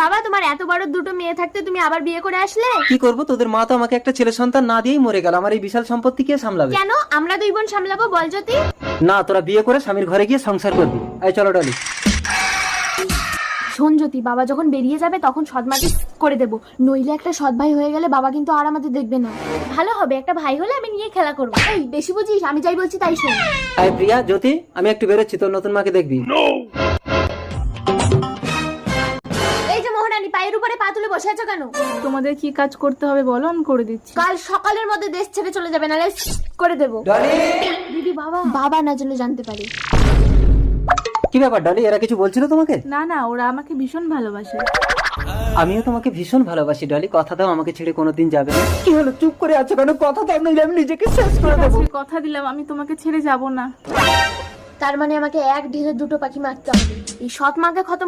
বাবা, তোমার এত বড় দুটো মেয়ে থাকতে তুমি আবার বিয়ে করে আসলে? কি করবো, তোদের মা তো আমাকে একটা ছেলে সন্তান না দিয়েই মরে গেল। আমার এই বিশাল সম্পত্তি কে সামলাবে? কেন? আমরা দুই বোন সামলাবো, বল জ্যোতি। না, তোরা বিয়ে করে স্বামীর ঘরে গিয়ে সংসার করবি। এই চলো ডলি। শোন জ্যোতি, বাবা যখন বেরিয়ে যাবে তখন সৎমাকে করে দেবো, নইলে একটা সৎ ভাই হয়ে গেলে বাবা কিন্তু আর আমাদের দেখবে না। ভালো হবে, একটা ভাই হলে আমি নিয়ে খেলা করবো। এই বেশি বুঝিস, আমি যাই বলছি তাই শোন। এই প্রিয়া, জ্যোতি, আমি একটু বেরোচ্ছি, তোর নতুন মাকে দেখবি। এই যে মহারানী, পায়ের উপরে পা তুলে বসে আছো কেন? তোমাদের কি কাজ করতে হবে বলো, আমি করে দিচ্ছি। কাল সকালের মধ্যে দেশ ছেড়ে চলে যাবে, নাহলে করে দেবো। ডলি, দিদি, বাবা না যেন জানতে পারে। কি ব্যাপার ডলি, এরা কিছু বলছিল তোমাকে? না না, ওরা আমাকে ভীষণ ভালোবাসে। আমিও তোমাকে ভীষণ ভালোবাসি ডলি, কথা দাও আমাকে ছেড়ে কোনোদিন যাবে না। কি হলো, চুপ করে আছো কেন? কথা দাও, নইলে আমি নিজেকে শেষ করে দেবো। আজকে কথা দিলাম আমি তোমাকে ছেড়ে যাব না। তার মানে আমাকে এক ঢিলে দুটো পাখি মারতে হবে। এই সৎ মাকে খতম